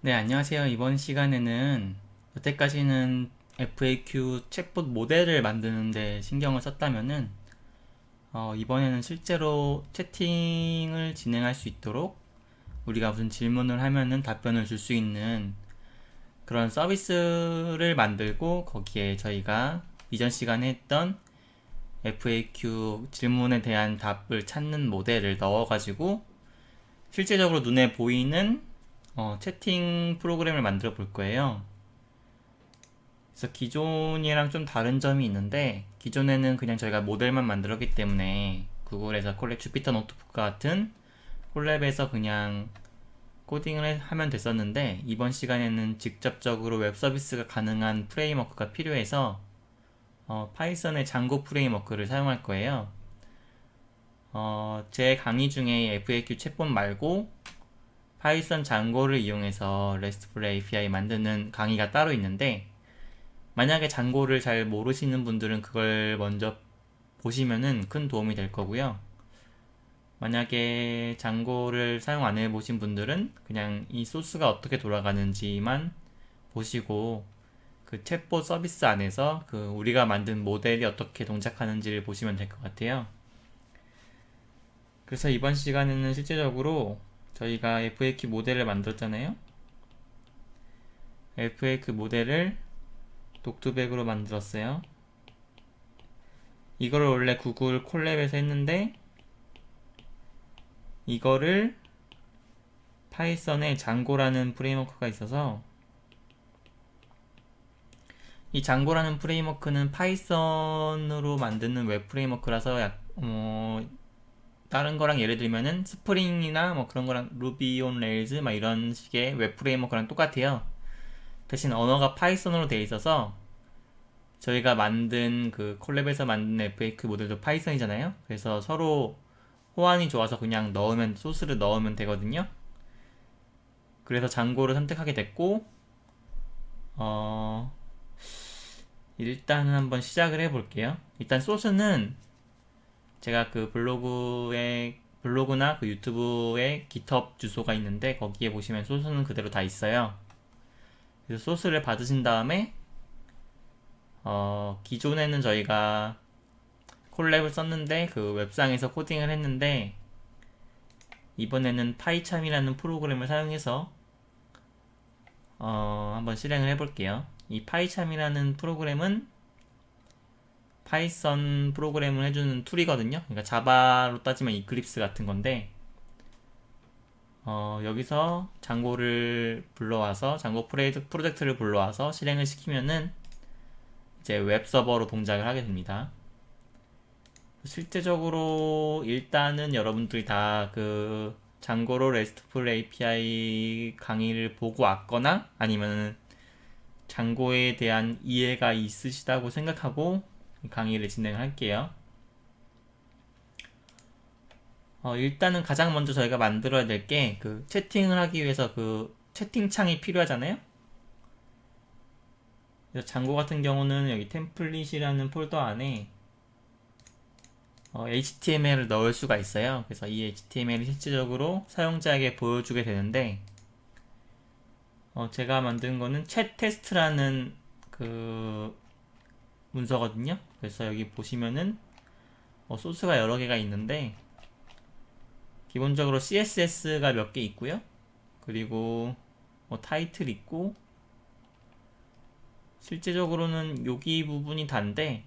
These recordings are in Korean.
네, 안녕하세요. 이번 시간에는 여태까지는 FAQ 챗봇 모델을 만드는데 신경을 썼다면은 이번에는 실제로 채팅을 진행할 수 있도록 우리가 무슨 질문을 하면은 답변을 줄 수 있는 그런 서비스를 만들고 거기에 저희가 이전 시간에 했던 FAQ 질문에 대한 답을 찾는 모델을 넣어가지고 실제적으로 눈에 보이는 채팅 프로그램을 만들어 볼 거예요. 그래서 기존이랑 좀 다른 점이 있는데, 기존에는 그냥 저희가 모델만 만들었기 때문에 구글에서 콜랩 주피터 노트북 같은 콜랩에서 그냥 코딩을 하면 됐었는데, 이번 시간에는 직접적으로 웹 서비스가 가능한 프레임워크가 필요해서 파이썬의 장고 프레임워크를 사용할 거예요. 제 강의 중에 FAQ 챗봇 말고 파이썬 장고를 이용해서 RESTful API 만드는 강의가 따로 있는데, 만약에 장고를 잘 모르시는 분들은 그걸 먼저 보시면은 큰 도움이 될 거고요. 만약에 장고를 사용 안 해보신 분들은 그냥 이 소스가 어떻게 돌아가는지만 보시고 그 챗봇 서비스 안에서 그 우리가 만든 모델이 어떻게 동작하는지를 보시면 될 것 같아요. 그래서 이번 시간에는 실제적으로 저희가 FAQ 모델을 만들었잖아요. FAQ 모델을 독투백으로 만들었어요. 이거를 원래 구글 콜랩에서 했는데 이거를 파이썬에 장고라는 프레임워크가 있어서 이 장고라는 프레임워크는 파이썬으로 만드는 웹 프레임워크라서 다른 거랑 예를 들면은 스프링이나 뭐 그런 거랑 루비 온 레일즈 막 이런 식의 웹 프레임워크랑 똑같아요. 대신 언어가 파이썬으로 되어 있어서 저희가 만든 그 콜랩에서 만든 FAQ 모델도 파이썬이잖아요. 그래서 서로 호환이 좋아서 그냥 넣으면 소스를 넣으면 되거든요. 그래서 장고를 선택하게 됐고 어 일단은 한번 시작을 해볼게요. 일단 소스는 제가 그 블로그나 그 유튜브에 GitHub 주소가 있는데 거기에 보시면 소스는 그대로 다 있어요. 그래서 소스를 받으신 다음에 기존에는 저희가 콜랩을 썼는데 그 웹상에서 코딩을 했는데 이번에는 파이참이라는 프로그램을 사용해서 한번 실행을 해볼게요. 이 파이참이라는 프로그램은 파이썬 프로그램을 해주는 툴이거든요. 그러니까 자바로 따지면 이클립스 같은 건데 여기서 장고를 불러와서 장고 프로젝트를 불러와서 실행을 시키면은 이제 웹 서버로 동작을 하게 됩니다. 실제적으로 일단은 여러분들이 다 그 장고로 RESTful API 강의를 보고 왔거나 아니면 장고에 대한 이해가 있으시다고 생각하고 강의를 진행할게요. 일단은 가장 먼저 저희가 만들어야 될 게 그 채팅을 하기 위해서 그 채팅창이 필요하잖아요. 그래서 장고 같은 경우는 여기 템플릿이라는 폴더 안에 HTML을 넣을 수가 있어요. 그래서 이 HTML을 실질적으로 사용자에게 보여주게 되는데 제가 만든 거는 챗 테스트라는 그 문서거든요. 그래서 여기 보시면은 소스가 여러 개가 있는데 기본적으로 CSS가 몇 개 있고요. 그리고 타이틀 있고 실제적으로는 여기 부분이 단데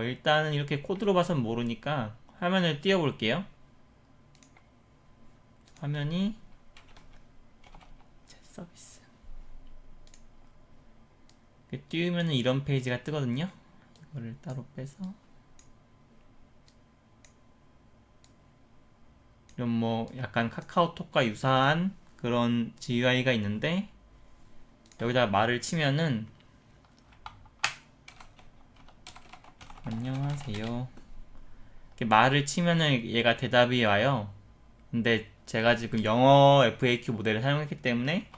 일단은 이렇게 코드로 봐선 모르니까 화면을 띄워볼게요. 화면이 서비스 띄우면 이런 페이지가 뜨거든요. 이거를 따로 빼서 이런 뭐 약간 카카오톡과 유사한 그런 GUI가 있는데 여기다 말을 치면은 안녕하세요 이렇게 말을 치면은 얘가 대답이 와요. 근데 제가 지금 영어 FAQ 모델을 사용했기 때문에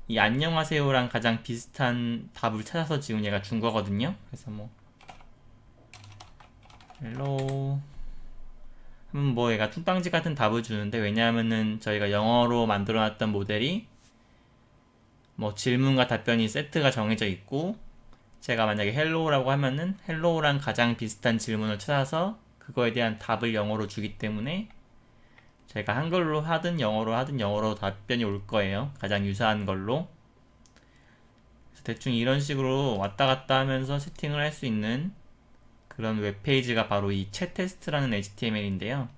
이 안녕하세요랑 가장 비슷한 답을 찾아서 지금 얘가 준 거거든요. 그래서 뭐 hello 뭐 얘가 뚱땅지 같은 답을 주는데, 왜냐하면은 저희가 영어로 만들어놨던 모델이 뭐 질문과 답변이 세트가 정해져 있고, 제가 만약에 헬로우라고 하면은 헬로우랑 가장 비슷한 질문을 찾아서 그거에 대한 답을 영어로 주기 때문에 제가 한글로 하든 영어로 답변이 올 거예요. 가장 유사한 걸로. 그래서 대충 이런 식으로 왔다 갔다 하면서 세팅을 할 수 있는 그런 웹페이지가 바로 이 챗 테스트라는 HTML인데요.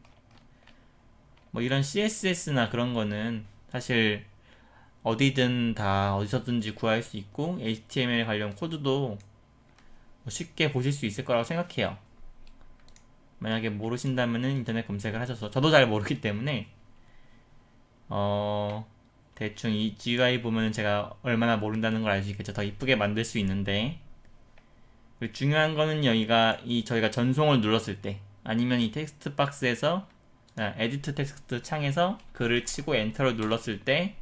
뭐 이런 CSS나 그런 거는 사실 어디든 다 어디서든지 구할 수 있고, HTML 관련 코드도 쉽게 보실 수 있을 거라고 생각해요. 만약에 모르신다면은 인터넷 검색을 하셔서, 저도 잘 모르기 때문에 대충 이 GUI 보면은 제가 얼마나 모른다는 걸 알 수 있겠죠. 더 이쁘게 만들 수 있는데, 중요한 거는 여기가 저희가 전송을 눌렀을 때, 아니면 이 텍스트 박스에서 에디트 텍스트 창에서 글을 치고 엔터를 눌렀을 때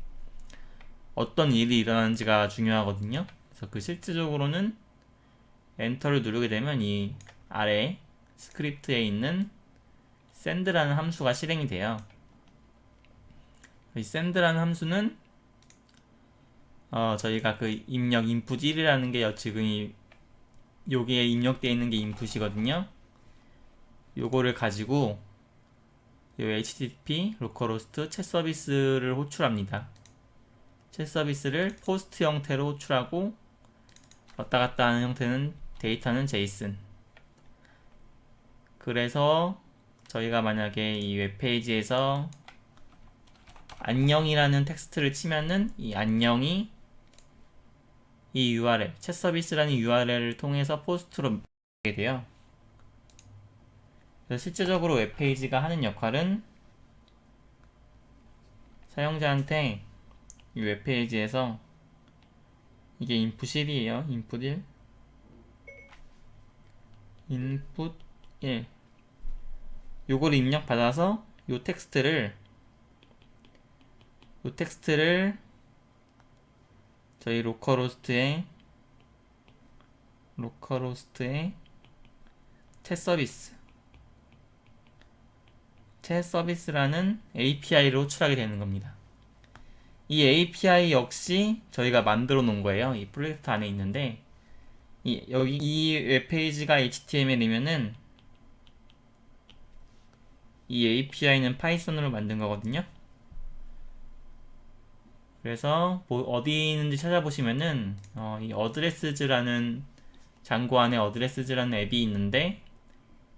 어떤 일이 일어나는지가 중요하거든요. 그래서 그 실질적으로는 엔터를 누르게 되면 이 아래 스크립트에 있는 send라는 함수가 실행이 돼요. 이 send라는 함수는 저희가 그 입력 input 1이라는 게 지금 여기에 입력되어 있는 게 인풋이거든요. 요거를 가지고 요 http localhost 챗 서비스를 호출합니다. 챗 서비스를 포스트 형태로 호출하고, 왔다 갔다 하는 형태는 데이터는 JSON. 그래서 저희가 만약에 이 웹페이지에서 안녕이라는 텍스트를 치면은 이 안녕이 이 URL, 챗 서비스라는 URL을 통해서 포스트로 되게 돼요. 그래서 실제적으로 웹페이지가 하는 역할은 사용자한테 이 웹페이지에서, 이게 input 1이에요. input 1. input 1. 요거를 입력받아서 요 텍스트를 저희 로컬호스트에 챗 서비스라는 API를 호출하게 되는 겁니다. 이 API 역시 저희가 만들어 놓은 거예요. 이 프로젝트 안에 있는데, 여기 이 웹페이지가 HTML이면은 이 API는 파이썬으로 만든 거거든요. 그래서 어디 있는지 찾아보시면은 이 어드레스즈라는 장고 안에 어드레스즈라는 앱이 있는데,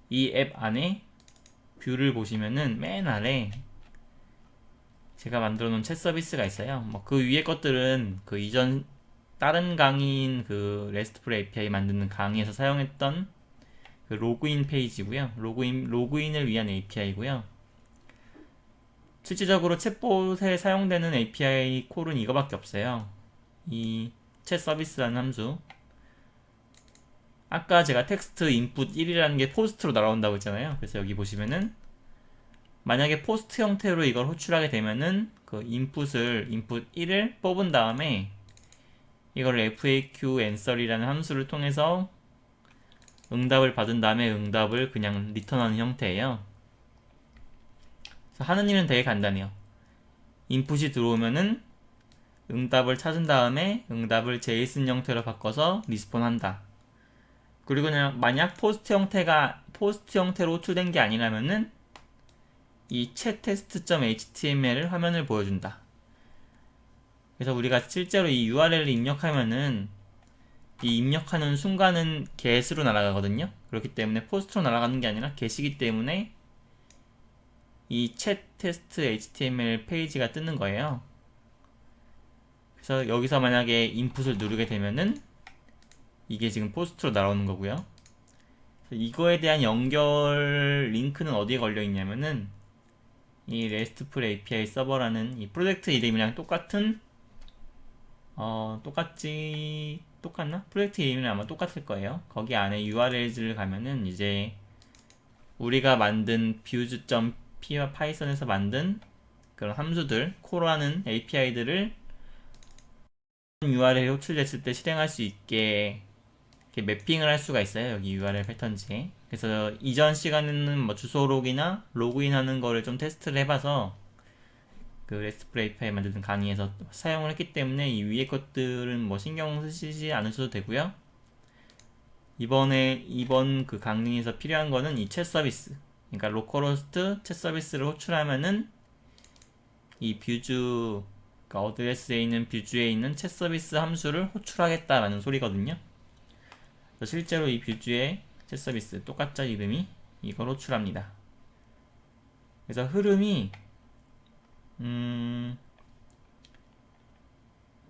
이 앱 안에 뷰를 보시면은 맨 아래 제가 만들어 놓은 챗 서비스가 있어요. 뭐 그 위에 것들은 그 이전 다른 강의인 그 RESTful API 만드는 강의에서 사용했던 그 로그인 페이지고요. 로그인을 위한 API고요. 실질적으로 챗봇에 사용되는 API 콜은 이거밖에 없어요. 이 챗 서비스라는 함수. 아까 제가 텍스트 input 1이라는 게 포스트로 날아온다고 했잖아요. 그래서 여기 보시면은 만약에 포스트 형태로 이걸 호출하게 되면은 그 input 1을 뽑은 da음에 이걸 FAQ answer이라는 함수를 통해서 응답을 받은 다음에 응답을 그냥 리턴하는 형태예요. 그래서 하는 일은 되게 간단해요. 인풋이 들어오면은 응답을 찾은 다음에 응답을 JSON 형태로 바꿔서 리스폰한다. 그리고 그냥 만약 포스트 형태로 호출된 게 아니라면은 이 chatTest.html을 화면을 보여준다. 그래서 우리가 실제로 이 URL을 입력하면은 이 입력하는 순간은 get으로 날아가거든요. 그렇기 때문에 포스트로 날아가는 게 아니라 get이기 때문에 이 chatTest.html 페이지가 뜨는 거예요. 그래서 여기서 만약에 인풋을 누르게 되면은 이게 지금 포스트로 날아오는 거고요. 이거에 대한 연결 링크는 어디에 걸려 있냐면은 이 RESTful API 서버라는 이 프로젝트 이름이랑 똑같나? 프로젝트 이름은 아마 똑같을 거예요. 거기 안에 URL을 가면은 이제 우리가 만든 views.py와 파이썬에서 만든 그런 함수들, 콜하는 API들을 URL에 호출됐을 때 실행할 수 있게 이렇게 매핑을 할 수가 있어요. 여기 URL 패턴지에. 그래서 이전 시간에는 뭐 주소록이나 로그인하는 거를 좀 테스트를 해봐서 그 RESTful API 만드는 강의에서 사용을 했기 때문에 이 위에 것들은 뭐 신경 쓰시지 않으셔도 되고요. 이번 그 강의에서 필요한 거는 이 챗 서비스. 그러니까 로컬호스트 챗 서비스를 호출하면은 이 뷰즈, 그러니까 어드레스에 있는 뷰즈에 있는 챗 서비스 함수를 호출하겠다라는 소리거든요. 그래서 실제로 이 뷰즈의 챗 서비스 똑같죠, 이름이. 이걸 호출합니다. 그래서 흐름이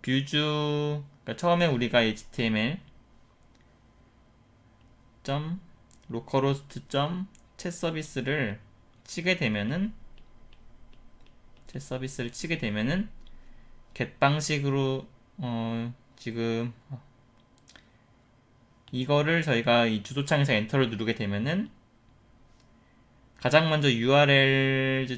뷰즈, 그러니까 처음에 우리가 HTML localhost 챗 서비스를 치게 되면은 get 방식으로 지금 이거를 저희가 이 주소창에서 엔터를 누르게 되면은 가장 먼저 url.py에서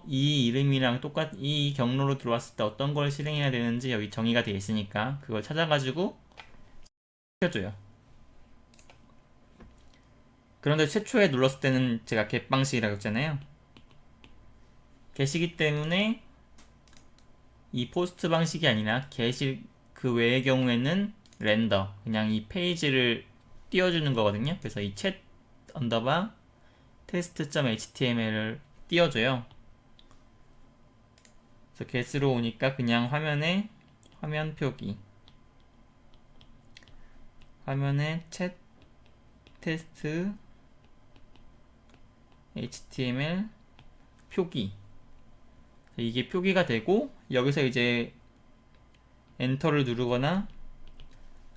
이 이름이랑 이 경로로 들어왔을 때 어떤 걸 실행해야 되는지 여기 정의가 되어 있으니까 그걸 찾아가지고 시켜줘요. 그런데 최초에 눌렀을 때는 제가 get 방식이라고 했잖아요. get이기 때문에 이 포스트 방식이 아니라 get이 그 외의 경우에는 렌더, 그냥 이 페이지를 띄워주는 거거든요. 그래서 이 chat 언더바 test.html을 띄워줘요. 그래서 get으로 오니까 그냥 화면에 화면 표기, 화면에 chat 테스트 HTML 표기, 이게 표기가 되고 여기서 이제 엔터를 누르거나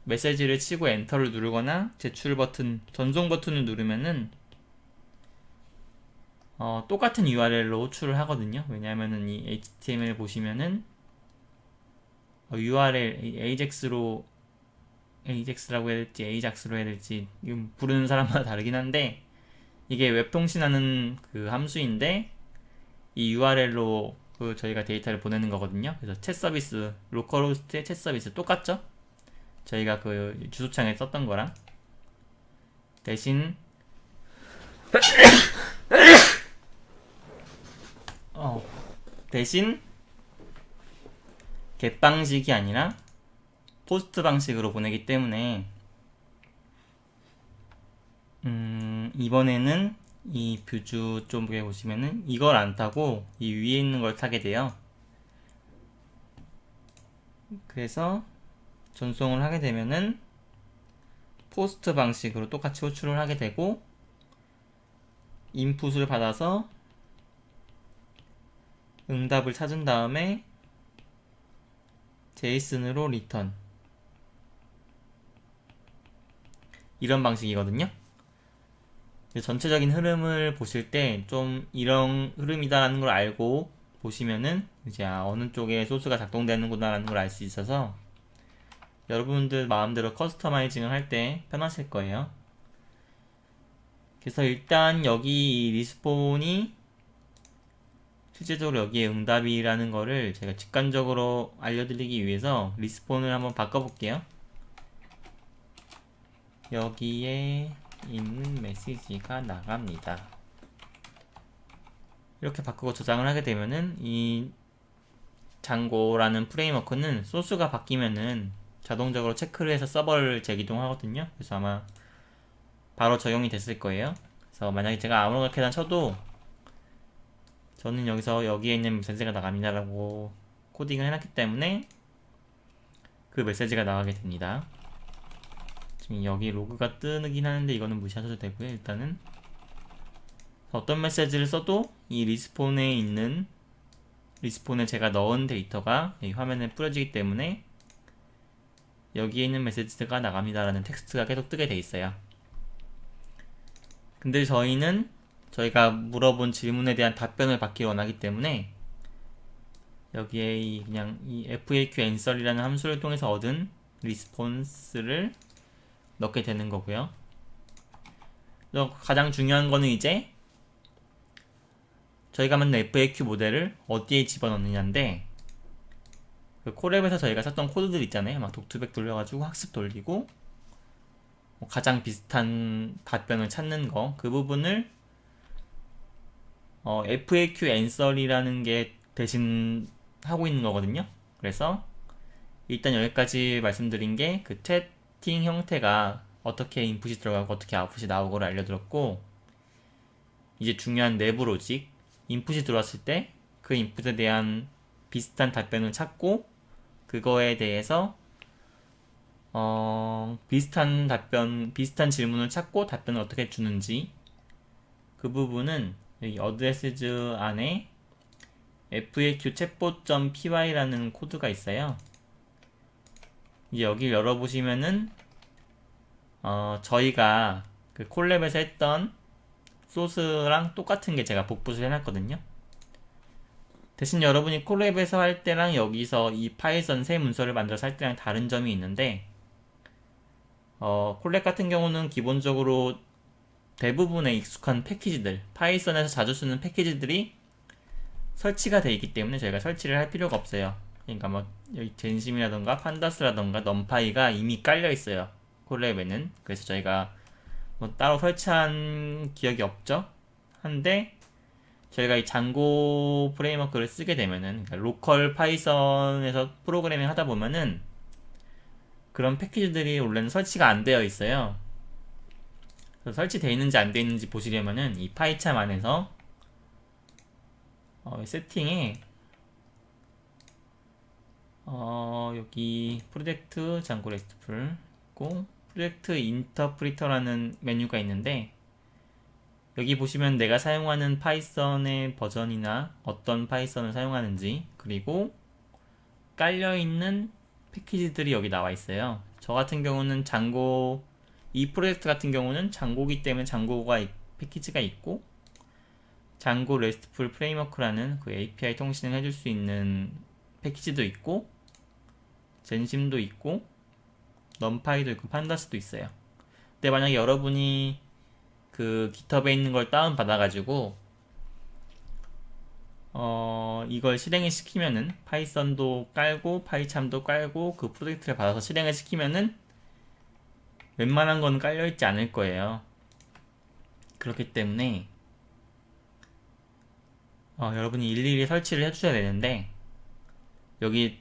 메시지를 치고 엔터를 누르거나 제출 버튼, 전송 버튼을 누르면은 똑같은 URL로 호출을 하거든요. 왜냐하면은 이 HTML 보시면은 URL AJAX라고 해야 될지 AJAX로 해야 될지 이건 부르는 사람마다 다르긴 한데 이게 웹통신하는 그 함수인데 이 URL로 그 저희가 데이터를 보내는 거거든요. 그래서 챗 서비스, 로컬호스트의 챗 서비스 똑같죠? 저희가 그 주소창에 썼던 거랑 대신 대신 get 방식이 아니라 포스트 방식으로 보내기 때문에 이번에는 이 뷰즈 쪽에 보시면은 이걸 안 타고 이 위에 있는 걸 타게 돼요. 그래서 전송을 하게 되면은 포스트 방식으로 똑같이 호출을 하게 되고 인풋을 받아서 응답을 찾은 다음에 제이슨으로 리턴, 이런 방식이거든요. 전체적인 흐름을 보실 때 좀 이런 흐름이다라는 걸 알고 보시면은 이제 어느 쪽에 소스가 작동되는구나 라는 걸 알 수 있어서 여러분들 마음대로 커스터마이징을 할 때 편하실 거예요. 그래서 일단 여기 이 리스폰이 실제적으로 여기에 응답이라는 거를 제가 직관적으로 알려드리기 위해서 리스폰을 한번 바꿔볼게요. 여기에 있는 메시지가 나갑니다. 이렇게 바꾸고 저장을 하게 되면은 이 장고라는 프레임워크는 소스가 바뀌면은 자동적으로 체크를 해서 서버를 재기동하거든요. 그래서 아마 바로 적용이 됐을 거예요. 그래서 만약에 제가 아무렇게나 쳐도 저는 여기에 있는 메시지가 나갑니다 라고 코딩을 해놨기 때문에 그 메시지가 나가게 됩니다. 지금 여기 로그가 뜨긴 하는데 이거는 무시하셔도 되고요. 일단은 어떤 메시지를 써도 이 리스폰에 제가 넣은 데이터가 이 화면에 뿌려지기 때문에 여기에 있는 메시지가 나갑니다 라는 텍스트가 계속 뜨게 돼 있어요. 근데 저희가 물어본 질문에 대한 답변을 받기 원하기 때문에 여기에 그냥 이 FAQ answer이라는 함수를 통해서 얻은 리스폰스를 넣게 되는 거고요. 가장 중요한 거는 이제 저희가 만든 FAQ 모델을 어디에 집어넣느냐인데 그 콜앱에서 저희가 썼던 코드들 있잖아요. 막 독투백 돌려가지고 학습 돌리고 뭐 가장 비슷한 답변을 찾는 거, 그 부분을 FAQ 앤서리라는 게 대신 하고 있는 거거든요. 그래서 일단 여기까지 말씀드린 게 그 채팅 형태가 어떻게 인풋이 들어가고 어떻게 아웃풋이 나오고를 알려드렸고, 이제 중요한 내부 로직, 인풋이 들어왔을 때 그 인풋에 대한 비슷한 답변을 찾고 그거에 대해서 비슷한 질문을 찾고 답변을 어떻게 주는지, 그 부분은 여기 어드레스즈 안에 faq chatbot.py라는 코드가 있어요. 이제 여기를 열어보시면은 저희가 그 콜랩에서 했던 소스랑 똑같은 게 제가 복붙을 해놨거든요. 대신 여러분이 콜랩에서 할 때랑 여기서 이 파이썬 새 문서를 만들어서 할 때랑 다른 점이 있는데, 콜랩 같은 경우는 기본적으로 대부분의 익숙한 패키지들, 파이썬에서 자주 쓰는 패키지들이 설치가 되어 있기 때문에 저희가 설치를 할 필요가 없어요. 그러니까 뭐 여기 젠심이라던가 판다스라던가 넘파이가 이미 깔려 있어요, 콜랩에는. 그래서 저희가 뭐 따로 설치한 기억이 없죠. 한데 저희가 이 장고 프레임워크를 쓰게 되면은, 그러니까 로컬 파이썬에서 프로그래밍 하다 보면은 그런 패키지들이 원래는 설치가 안 되어 있어요. 그래서 설치되어 있는지 안 되어 있는지 보시려면은 이 파이참 안에서 세팅에 여기 프로젝트 장고 레스트풀 있고 프로젝트 인터프리터라는 메뉴가 있는데, 여기 보시면 내가 사용하는 파이썬의 버전이나 어떤 파이썬을 사용하는지, 그리고 깔려있는 패키지들이 여기 나와 있어요. 저 같은 경우는 장고, 이 프로젝트 같은 경우는 장고기 때문에 장고가 패키지가 있고, 장고 레스트풀 프레임워크라는 그 API 통신을 해줄 수 있는 패키지도 있고, 젠심도 있고, 넘파이도 있고, 판다스도 있어요. 근데 만약에 여러분이 그 깃허브에 있는 걸 다운 받아가지고 이걸 실행을 시키면은, 파이썬도 깔고 파이참도 깔고 그 프로젝트를 받아서 실행을 시키면은 웬만한 건 깔려있지 않을 거예요. 그렇기 때문에 여러분이 일일이 설치를 해주셔야 되는데, 여기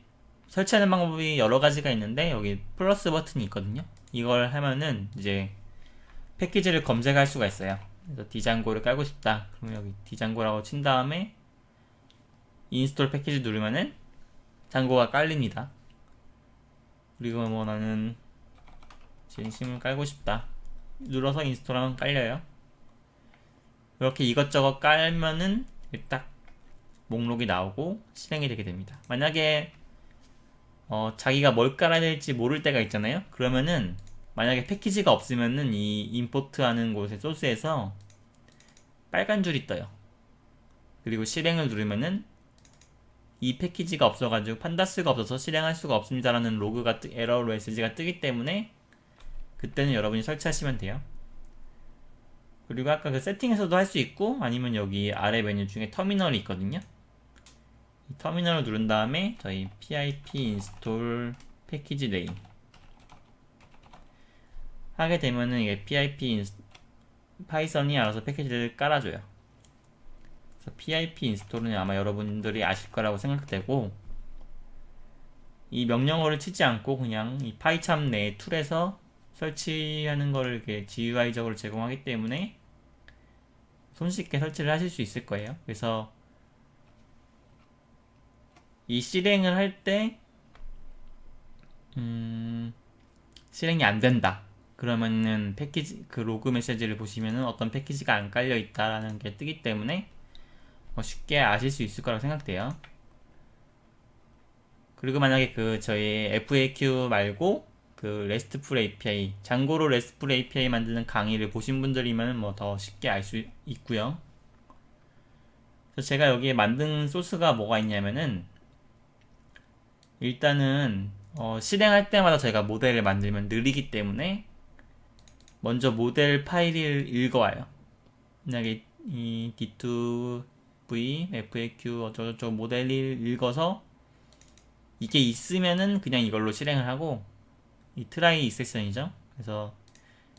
설치하는 방법이 여러 가지가 있는데 여기 플러스 버튼이 있거든요. 이걸 하면은 이제 패키지를 검색할 수가 있어요. 그래서 디장고를 깔고 싶다 그러면 여기 디장고라고 친 다음에 인스톨 패키지 누르면은 장고가 깔립니다. 그리고 뭐 나는 진심을 깔고 싶다 눌러서 인스톨하면 깔려요. 이렇게 이것저것 깔면은 딱 목록이 나오고 실행이 되게 됩니다. 만약에 자기가 뭘 깔아야 될지 모를 때가 있잖아요. 그러면은 만약에 패키지가 없으면은 이 임포트 하는 곳의 소스에서 빨간 줄이 떠요. 그리고 실행을 누르면은 이 패키지가 없어가지고 판다스가 없어서 실행할 수가 없습니다라는 로그가 에러 메시지가 뜨기 때문에 그때는 여러분이 설치하시면 돼요. 그리고 아까 그 세팅에서도 할 수 있고, 아니면 여기 아래 메뉴 중에 터미널이 있거든요. 이 터미널을 누른 다음에 저희 pip install 패키지 네임 하게 되면은 이게 pip 파이썬이 알아서 패키지를 깔아줘요. 그래서 pip 인스톨은 아마 여러분들이 아실 거라고 생각되고, 이 명령어를 치지 않고 그냥 이 파이참 내 툴에서 설치하는 거를 이렇게 GUI적으로 제공하기 때문에 손쉽게 설치를 하실 수 있을 거예요. 그래서 이 실행을 할 때 실행이 안 된다 그러면은 패키지 그 로그 메시지를 보시면은 어떤 패키지가 안 깔려 있다라는 게 뜨기 때문에 쉽게 아실 수 있을 거라고 생각돼요. 그리고 만약에 그 저희 FAQ 말고 그 RESTful API, 장고로 RESTful API 만드는 강의를 보신 분들이면 뭐 더 쉽게 알 수 있고요. 그래서 제가 여기에 만든 소스가 뭐가 있냐면은, 일단은 실행할 때마다 저희가 모델을 만들면 느리기 때문에 먼저 모델 파일을 읽어와요. 만약에 이 D2V FAQ 어쩌고저쩌고 모델을 읽어서 이게 있으면은 그냥 이걸로 실행을 하고, 이 트라이 익셉션이죠. 그래서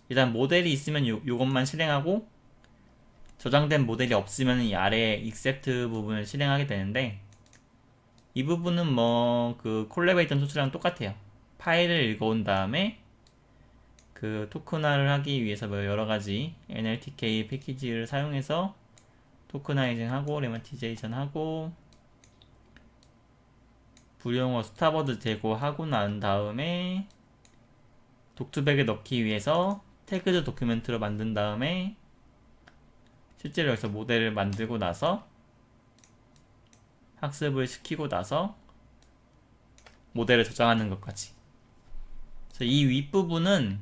일단 모델이 있으면 요것만 실행하고, 저장된 모델이 없으면 이 아래 except 부분을 실행하게 되는데, 이 부분은 뭐 그 콜라베이션 소스랑 똑같아요. 파일을 읽어온 다음에 그 토큰화를 하기 위해서 뭐 여러가지 NLTK 패키지를 사용해서 토크나이징 하고 레마티제이션 하고 불용어 스타버드 제거하고 난 다음에 독투백에 넣기 위해서 태그드 도큐멘트로 만든 다음에 실제로 여기서 모델을 만들고 나서 학습을 시키고 나서 모델을 저장하는 것까지. 그래서 이 윗부분은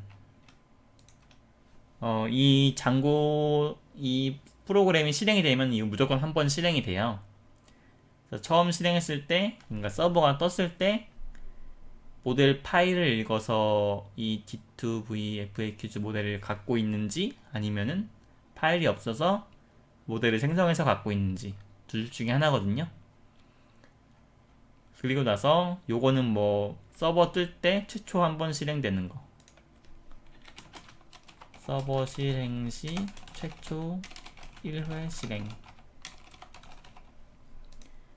이 장고 이 프로그램이 실행이 되면 이거 무조건 한 번 실행이 돼요. 그래서 처음 실행했을 때, 그러니까 서버가 떴을 때 모델 파일을 읽어서 이 D2V FAQs 모델을 갖고 있는지 아니면은 파일이 없어서 모델을 생성해서 갖고 있는지 둘 중에 하나거든요. 그리고 나서 요거는 뭐 서버 뜰 때 최초 한 번 실행되는 거. 서버 실행 시 최초 1회 실행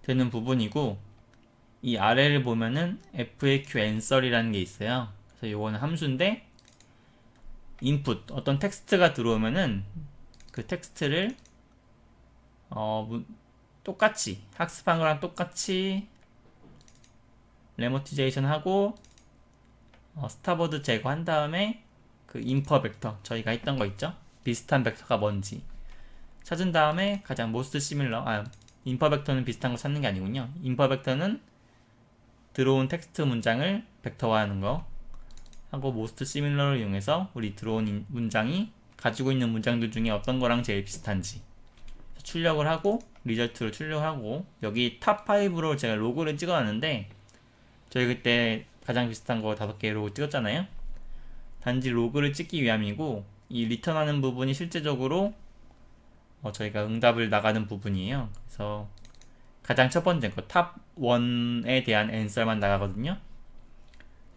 되는 부분이고, 이 아래를 보면은 FAQ answer이라는 게 있어요. 그래서 요거는 함수인데, input 어떤 텍스트가 들어오면은 그 텍스트를 똑같이 학습한 거랑 똑같이 레모티제이션 하고 스타버드 제거한 다음에 그 인퍼 벡터 저희가 했던 거 있죠? 비슷한 벡터가 뭔지 찾은 다음에 가장 most similar, 인퍼 벡터는 비슷한 거 찾는 게 아니군요. 인퍼 벡터는 들어온 텍스트 문장을 벡터화하는 거 하고 most similar를 이용해서 우리 들어온 문장이 가지고 있는 문장들 중에 어떤 거랑 제일 비슷한지 출력을 하고 리절트를 출력하고, 여기 탑5로 제가 로그를 찍어놨는데 저희 그때 가장 비슷한 거 5개 로그 찍었잖아요. 단지 로그를 찍기 위함이고, 이 리턴하는 부분이 실제적으로 저희가 응답을 나가는 부분이에요. 그래서 가장 첫 번째 거 탑 1에 대한 앤서만 나가거든요.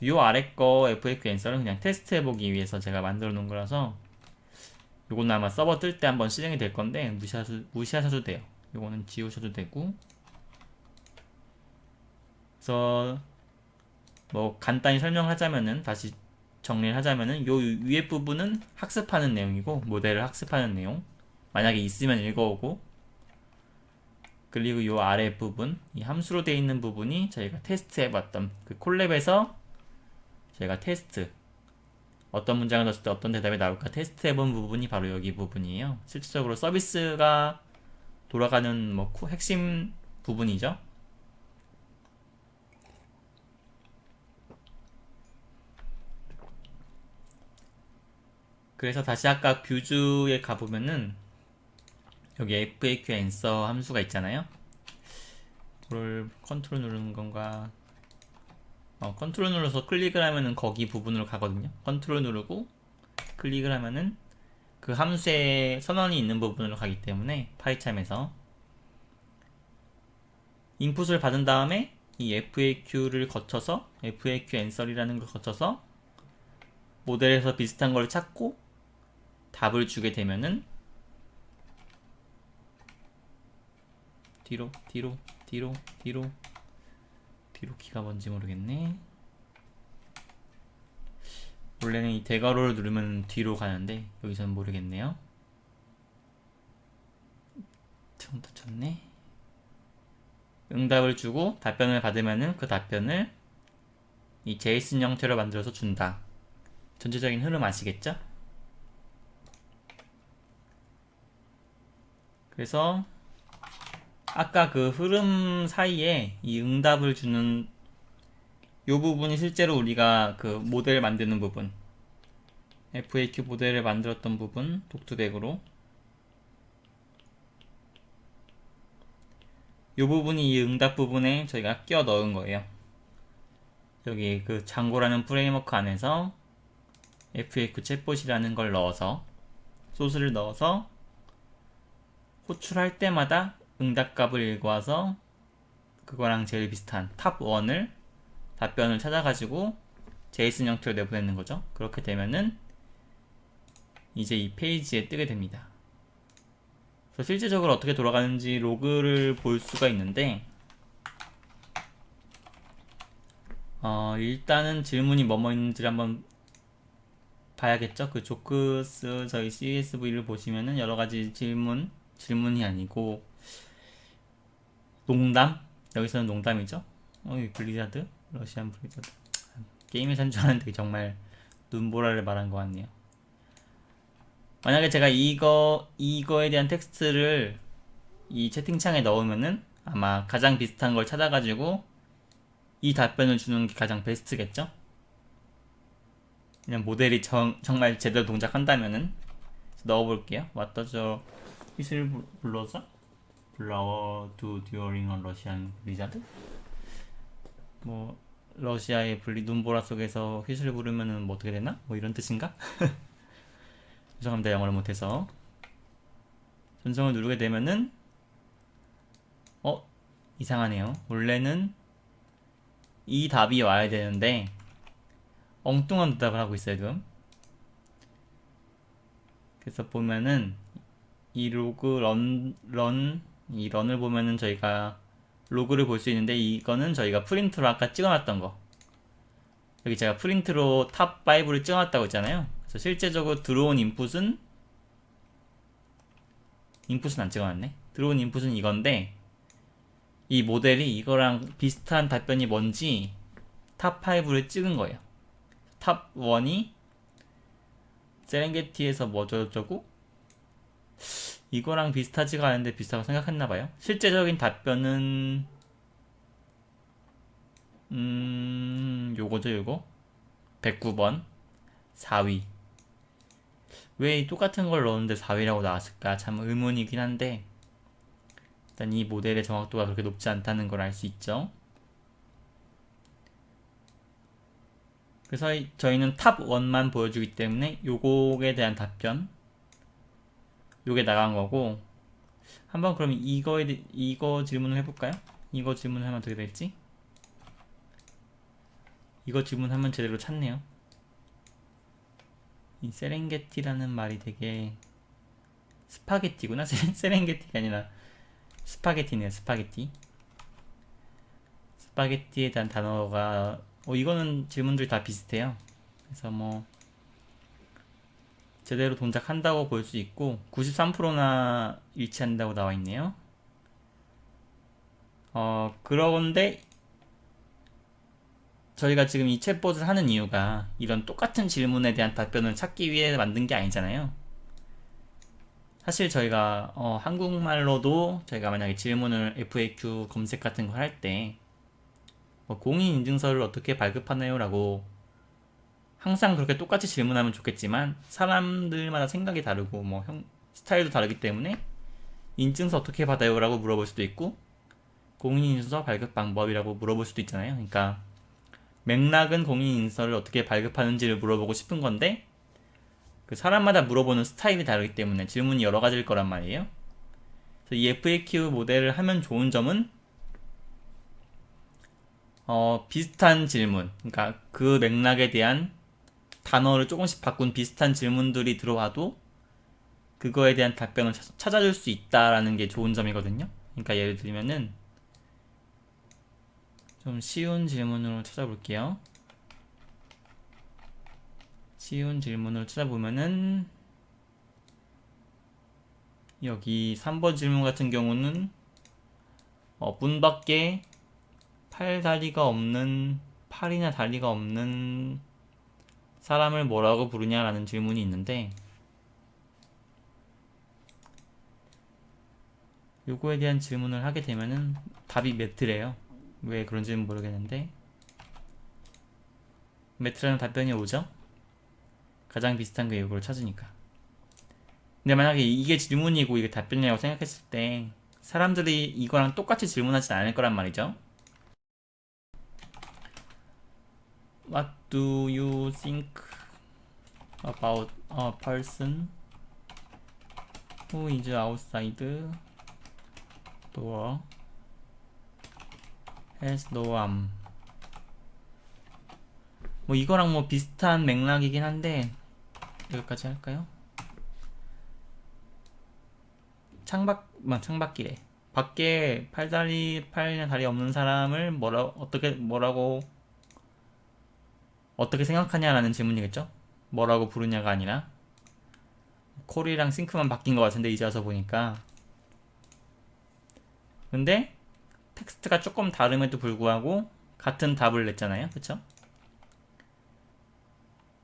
요 아래 거 FAQ 앤서는 그냥 테스트 해보기 위해서 제가 만들어 놓은 거라서 요거는 아마 서버 뜰 때 한번 실행이 될 건데 무시하셔도 돼요. 요거는 지우셔도 되고. 그래서 뭐 간단히 설명하자면은, 다시 정리를 하자면은, 요 위에 부분은 학습하는 내용이고, 모델을 학습하는 내용 만약에 있으면 읽어오고, 그리고 요 아래 부분, 이 함수로 되어 있는 부분이 저희가 테스트 해봤던 그 콜랩에서 저희가 테스트 어떤 문장을 넣었을 때 어떤 대답이 나올까 테스트 해본 부분이 바로 여기 부분이에요. 실질적으로 서비스가 돌아가는 뭐 핵심 부분이죠. 그래서 다시 아까 뷰즈에 가보면은 여기 FAQ answer 함수가 있잖아요. 그걸 컨트롤 누르는 건가? 컨트롤 눌러서 클릭을 하면은 거기 부분으로 가거든요. 컨트롤 누르고 클릭을 하면은 그 함수에 선언이 있는 부분으로 가기 때문에 파이참에서 인풋을 받은 다음에 이 FAQ를 거쳐서 FAQ answer이라는 걸 거쳐서 모델에서 비슷한 걸 찾고 답을 주게 되면은 뒤로 키가 뭔지 모르겠네. 원래는 이 대괄호를 누르면 뒤로 가는데 여기서는 모르겠네요. 좀 다쳤네. 응답을 주고 답변을 받으면은 그 답변을 이 JSON 형태로 만들어서 준다. 전체적인 흐름 아시겠죠? 그래서 아까 그 흐름 사이에 이 응답을 주는 요 부분이 실제로 우리가 그 모델 만드는 부분, FAQ 모델을 만들었던 부분, 독투백으로 요 부분이 이 응답 부분에 저희가 끼워 넣은 거예요. 여기 그 장고라는 프레임워크 안에서 FAQ 챗봇이라는 걸 넣어서 소스를 넣어서 호출할 때마다 응답값을 읽어와서 그거랑 제일 비슷한 탑 1을 답변을 찾아가지고 제이슨 형태로 내보내는 거죠. 그렇게 되면은 이제 이 페이지에 뜨게 됩니다. 그래서 실제적으로 어떻게 돌아가는지 로그를 볼 수가 있는데, 일단은 질문이 뭐뭐 있는지를 한번 봐야겠죠. 그 조크스 저희 CSV를 보시면은 여러 가지 질문이 아니고 농담? 여기서는 농담이죠. 이 블리자드? 러시안 블리자드. 게임에 산줄알았는데 정말 눈보라를 말한 것 같네요. 만약에 제가 이거에 대한 텍스트를 이 채팅창에 넣으면은 아마 가장 비슷한 걸 찾아가지고 이 답변을 주는 게 가장 베스트겠죠? 그냥 모델이 정말 제대로 동작한다면은 넣어볼게요. What does a whistleblower do during a Russian blizzard? 뭐 러시아의 눈보라 속에서 휘슬 부르면은 뭐 어떻게 되나? 뭐 이런 뜻인가? 죄송합니다. 영어를 못해서. 전송을 누르게 되면은 이상하네요. 원래는 이 답이 와야 되는데 엉뚱한 대답을 하고 있어요 지금. 그래서 보면은 이 로그 이 런을 보면은 저희가 로그를 볼 수 있는데, 이거는 저희가 프린트로 아까 찍어놨던 거. 여기 제가 프린트로 탑 5를 찍어놨다고 했잖아요. 그래서 실제적으로 들어온 인풋은 안 찍어놨네. 들어온 인풋은 이건데, 이 모델이 이거랑 비슷한 답변이 뭔지 탑 5를 찍은 거예요. 탑 1이 세렝게티에서 뭐저쩌고 이거랑 비슷하지가 않은데 비슷하다고 생각했나봐요. 실제적인 답변은 요거죠. 요거 109번 4위. 왜 똑같은 걸 넣었는데 4위라고 나왔을까 참 의문이긴 한데, 일단 이 모델의 정확도가 그렇게 높지 않다는 걸 알 수 있죠. 그래서 저희는 탑 1만 보여주기 때문에 요거에 대한 답변, 요게 나간 거고, 한번 그럼 이거 질문을 해볼까요? 이거 질문을 하면 어떻게 될지? 이거 질문하면 제대로 찾네요. 이 세렝게티라는 말이 되게 스파게티구나. 세렝게티가 아니라 스파게티네요. 스파게티에 대한 단어가 이거는 질문들이 다 비슷해요. 그래서 뭐 제대로 동작한다고 볼 수 있고 93%나 일치한다고 나와 있네요. 그런데 저희가 지금 이 챗봇을 하는 이유가 이런 똑같은 질문에 대한 답변을 찾기 위해 만든 게 아니잖아요. 사실 저희가 한국말로도 저희가 만약에 질문을 FAQ 검색 같은 거 할 때 공인인증서를 어떻게 발급하나요? 라고 항상 그렇게 똑같이 질문하면 좋겠지만, 사람들마다 생각이 다르고 스타일도 다르기 때문에 인증서 어떻게 받아요? 라고 물어볼 수도 있고, 공인인증서 발급 방법이라고 물어볼 수도 있잖아요. 그러니까 맥락은 공인인증서를 어떻게 발급하는지를 물어보고 싶은 건데, 그 사람마다 물어보는 스타일이 다르기 때문에 질문이 여러 가지일 거란 말이에요. 그래서 이 FAQ 모델을 하면 좋은 점은 비슷한 질문, 그러니까 그 맥락에 대한 단어를 조금씩 바꾼 비슷한 질문들이 들어와도 그거에 대한 답변을 찾아줄 수 있다라는 게 좋은 점이거든요. 그러니까 예를 들면은 좀 쉬운 질문으로 찾아볼게요. 쉬운 질문을 찾아보면은 여기 3번 질문 같은 경우는 문 밖에 팔이나 다리가 없는 사람을 뭐라고 부르냐라는 질문이 있는데, 요거에 대한 질문을 하게 되면은 답이 매트래요. 왜 그런지는 모르겠는데 매트라는 답변이 오죠. 가장 비슷한 게 요거를 찾으니까. 근데 만약에 이게 질문이고 이게 답변이라고 생각했을 때 사람들이 이거랑 똑같이 질문하진 않을 거란 말이죠. What do you think about a person who is outside door, has no arm? 뭐 이거랑 뭐 비슷한 맥락이긴 한데 여기까지 할까요? 창밖길에 밖에 팔이나 다리 없는 사람을 어떻게 생각하냐라는 질문이겠죠? 뭐라고 부르냐가 아니라 콜이랑 싱크만 바뀐 것 같은데 이제 와서 보니까. 근데 텍스트가 조금 다름에도 불구하고 같은 답을 냈잖아요, 그쵸?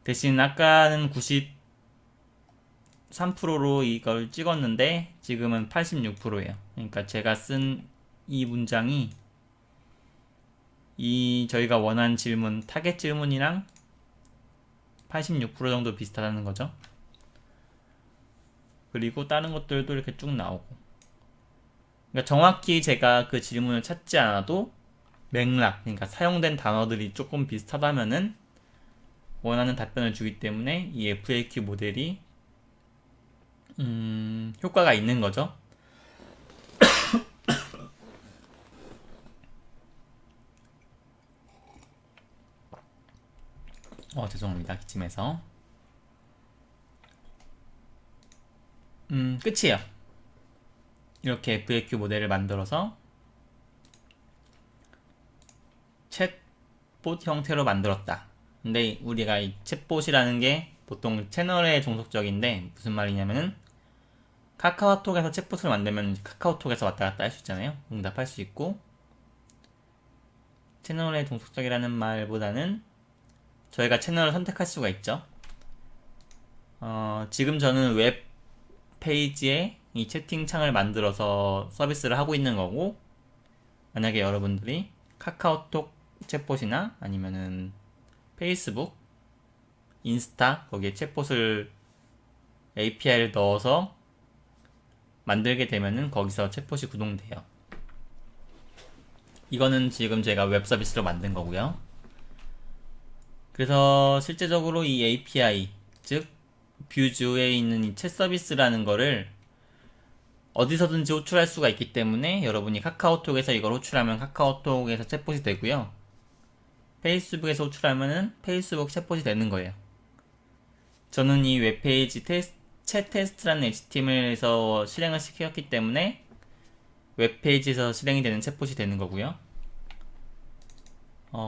대신 아까는 93%로 이걸 찍었는데 지금은 86%예요. 그러니까 제가 쓴 이 문장이 이 저희가 원한 질문, 타겟 질문이랑 86% 정도 비슷하다는 거죠. 그리고 다른 것들도 이렇게 쭉 나오고. 그러니까 정확히 제가 그 질문을 찾지 않아도 맥락, 그러니까 사용된 단어들이 조금 비슷하다면은 원하는 답변을 주기 때문에 이 FAQ 모델이 효과가 있는 거죠. 죄송합니다. 기침해서. 끝이에요. 이렇게 FAQ 모델을 만들어서 챗봇 형태로 만들었다. 근데 우리가 이 챗봇이라는 게 보통 채널의 종속적인데 무슨 말이냐면은 카카오톡에서 챗봇을 만들면 카카오톡에서 왔다 갔다 할 수 있잖아요. 응답할 수 있고, 채널의 종속적이라는 말보다는 저희가 채널을 선택할 수가 있죠. 지금 저는 웹 페이지에 이 채팅창을 만들어서 서비스를 하고 있는 거고, 만약에 여러분들이 카카오톡 챗봇이나 아니면은 페이스북, 인스타 거기에 챗봇을 API를 넣어서 만들게 되면은 거기서 챗봇이 구동돼요. 이거는 지금 제가 웹 서비스로 만든 거고요. 그래서 실제적으로 이 API, 즉 뷰즈에 있는 이 챗 서비스라는 거를 어디서든지 호출할 수가 있기 때문에 여러분이 카카오톡에서 이걸 호출하면 카카오톡에서 챗봇이 되고요. 페이스북에서 호출하면은 페이스북 챗봇이 되는 거예요. 저는 이 웹페이지 챗 테스트라는 HTML에서 실행을 시켰기 때문에 웹페이지에서 실행이 되는 챗봇이 되는 거고요.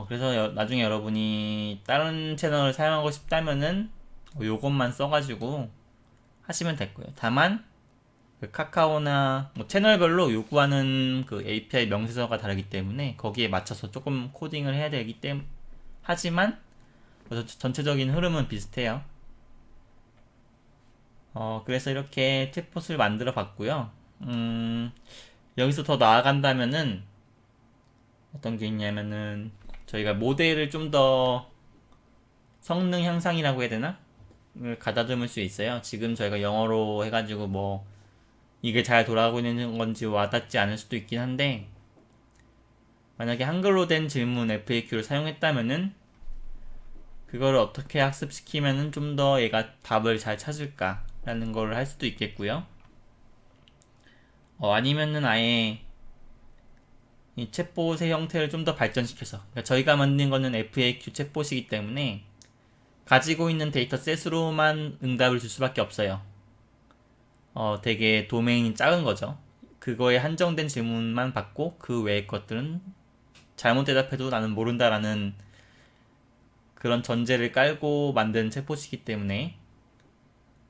그래서 나중에 여러분이 다른 채널을 사용하고 싶다면은 요것만 써가지고 하시면 될 거예요. 다만 그 카카오나 뭐 채널별로 요구하는 그 API 명세서가 다르기 때문에 거기에 맞춰서 조금 코딩을 해야 되기 때문에 하지만 전체적인 흐름은 비슷해요. 그래서 이렇게 챗봇을 만들어 봤고요. 여기서 더 나아간다면은 어떤 게 있냐면은 저희가 모델을 좀 더 성능 향상이라고 해야 되나? 을 가다듬을 수 있어요. 지금 저희가 영어로 해가지고 뭐 이게 잘 돌아가고 있는 건지 와닿지 않을 수도 있긴 한데 만약에 한글로 된 질문 FAQ를 사용했다면은 그거를 어떻게 학습시키면은 좀 더 얘가 답을 잘 찾을까 라는 걸 할 수도 있겠고요. 아니면은 아예 이 챗봇의 형태를 좀 더 발전시켜서 그러니까 저희가 만든 거는 FAQ 챗봇이기 때문에 가지고 있는 데이터 셋으로만 응답을 줄 수밖에 없어요. 되게 도메인이 작은 거죠. 그거에 한정된 질문만 받고 그 외의 것들은 잘못 대답해도 나는 모른다라는 그런 전제를 깔고 만든 챗봇이기 때문에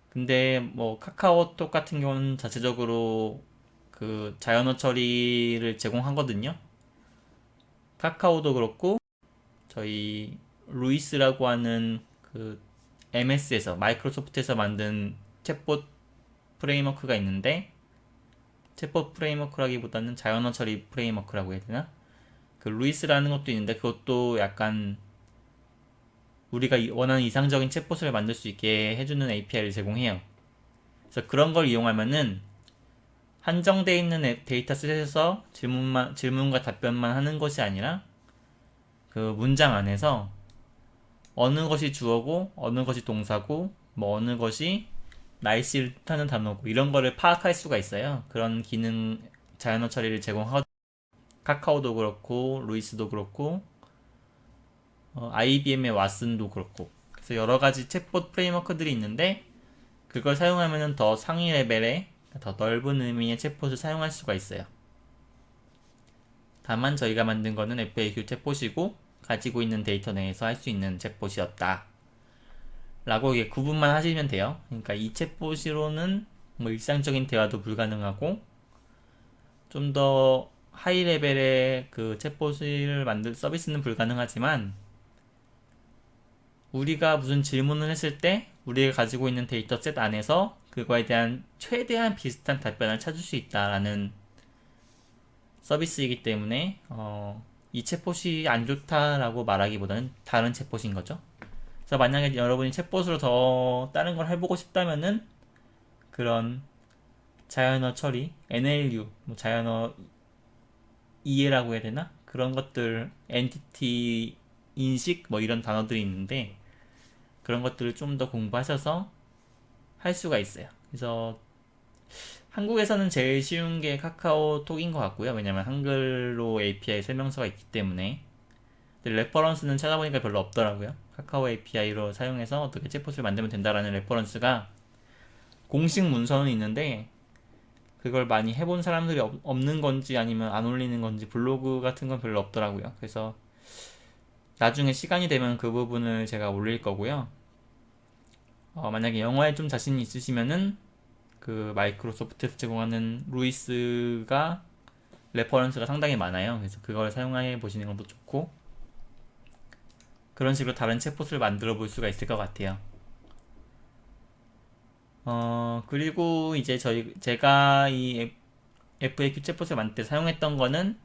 근데 뭐 카카오톡 같은 경우는 자체적으로 그 자연어 처리를 제공하거든요. 카카오도 그렇고 저희 루이스라고 하는 그 MS에서 마이크로소프트에서 만든 챗봇 프레임워크가 있는데 챗봇 프레임워크라기보다는 자연어 처리 프레임워크라고 해야 되나? 그 루이스라는 것도 있는데 그것도 약간 우리가 원하는 이상적인 챗봇을 만들 수 있게 해주는 API를 제공해요. 그래서 그런 걸 이용하면은 한정되어 있는 데이터셋에서 질문과 답변만 하는 것이 아니라 그 문장 안에서 어느 것이 주어고 어느 것이 동사고 뭐 어느 것이 날씨를 뜻하는 단어고 이런 거를 파악할 수가 있어요. 그런 기능 자연어 처리를 제공하고 카카오도 그렇고 루이스도 그렇고 IBM의 왓슨도 그렇고, 그래서 여러 가지 챗봇 프레임워크들이 있는데 그걸 사용하면 더 상위 레벨의 더 넓은 의미의 챗봇을 사용할 수가 있어요. 다만 저희가 만든 거는 FAQ 챗봇이고 가지고 있는 데이터 내에서 할 수 있는 챗봇이었다 라고 이게 구분만 하시면 돼요. 그러니까 이 챗봇으로는 뭐 일상적인 대화도 불가능하고 좀 더 하이 레벨의 그 챗봇을 만들 서비스는 불가능하지만 우리가 무슨 질문을 했을 때 우리가 가지고 있는 데이터셋 안에서 그거에 대한 최대한 비슷한 답변을 찾을 수 있다라는 서비스이기 때문에 이 챗봇이 안 좋다라고 말하기보다는 다른 챗봇인 거죠. 그래서 만약에 여러분이 챗봇으로 더 다른 걸 해보고 싶다면은 그런 자연어 처리, NLU, 뭐 자연어 이해라고 해야 되나? 그런 것들, 엔티티 인식 뭐 이런 단어들이 있는데 그런 것들을 좀 더 공부하셔서 할 수가 있어요. 그래서 한국에서는 제일 쉬운 게 카카오톡인 것 같고요. 왜냐면 한글로 API 설명서가 있기 때문에. 근데 레퍼런스는 찾아보니까 별로 없더라고요. 카카오 API로 사용해서 어떻게 챗봇을 만들면 된다라는 레퍼런스가 공식 문서는 있는데 그걸 많이 해본 사람들이 없는 건지 아니면 안 올리는 건지 블로그 같은 건 별로 없더라고요. 그래서 나중에 시간이 되면 그 부분을 제가 올릴 거고요. 만약에 영어에 좀 자신이 있으시면은 그 마이크로소프트에서 제공하는 루이스가 레퍼런스가 상당히 많아요. 그래서 그걸 사용해 보시는 것도 좋고 그런 식으로 다른 챗봇을 만들어 볼 수가 있을 것 같아요. 그리고 이제 제가 이 FAQ 챗봇을 만들 때 사용했던 거는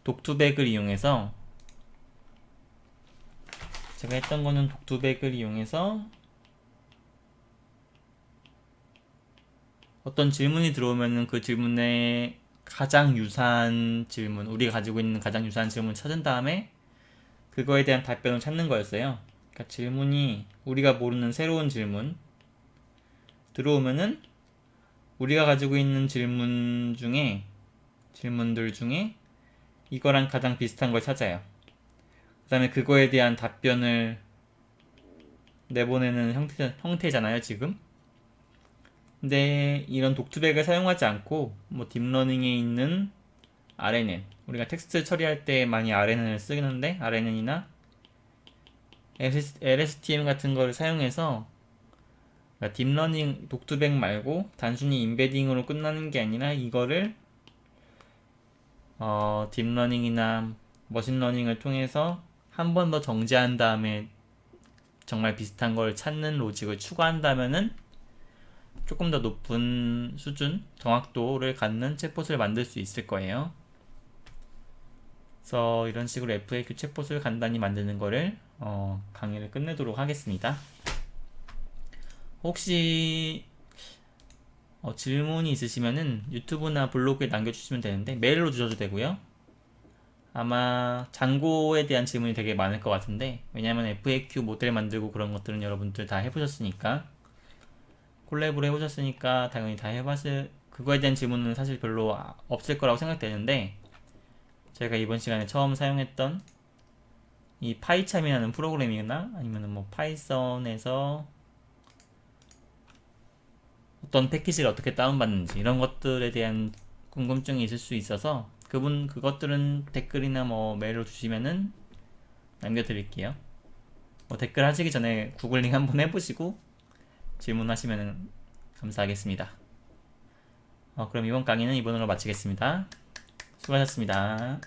독투백을 이용해서 어떤 질문이 들어오면은 그 질문에 가장 유사한 질문, 우리가 가지고 있는 가장 유사한 질문을 찾은 다음에 그거에 대한 답변을 찾는 거였어요. 그러니까 질문이 우리가 모르는 새로운 질문 들어오면은 우리가 가지고 있는 질문들 중에 이거랑 가장 비슷한 걸 찾아요. 그 다음에 그거에 대한 답변을 내보내는 형태잖아요, 지금. 근데 이런 독투백을 사용하지 않고 뭐 딥러닝에 있는 RNN, 우리가 텍스트 처리할 때 많이 RNN을 쓰는데 RNN이나 LSTM 같은 걸 사용해서 그러니까 딥러닝 독투백 말고 단순히 임베딩으로 끝나는 게 아니라 이거를 딥러닝이나 머신러닝을 통해서 한 번 더 정제한 다음에 정말 비슷한 걸 찾는 로직을 추가한다면은 조금 더 높은 수준, 정확도를 갖는 챗봇을 만들 수 있을 거예요. 그래서 이런 식으로 FAQ 챗봇을 간단히 만드는 거를 강의를 끝내도록 하겠습니다. 혹시 질문이 있으시면은 유튜브나 블로그에 남겨주시면 되는데 메일로 주셔도 되고요. 아마 잔고에 대한 질문이 되게 많을 것 같은데 왜냐면 FAQ 모델 만들고 그런 것들은 여러분들 다 해보셨으니까 콜랩으로 해보셨으니까 당연히 다 그거에 대한 질문은 사실 별로 없을 거라고 생각되는데 제가 이번 시간에 처음 사용했던 이 파이참이라는 프로그램이나 아니면 뭐 파이썬에서 어떤 패키지를 어떻게 다운받는지 이런 것들에 대한 궁금증이 있을 수 있어서 그것들은 댓글이나 뭐 메일로 주시면은 남겨드릴게요. 뭐 댓글 하시기 전에 구글링 한번 해보시고 질문하시면 감사하겠습니다. 그럼 이번 강의는 이번으로 마치겠습니다. 수고하셨습니다.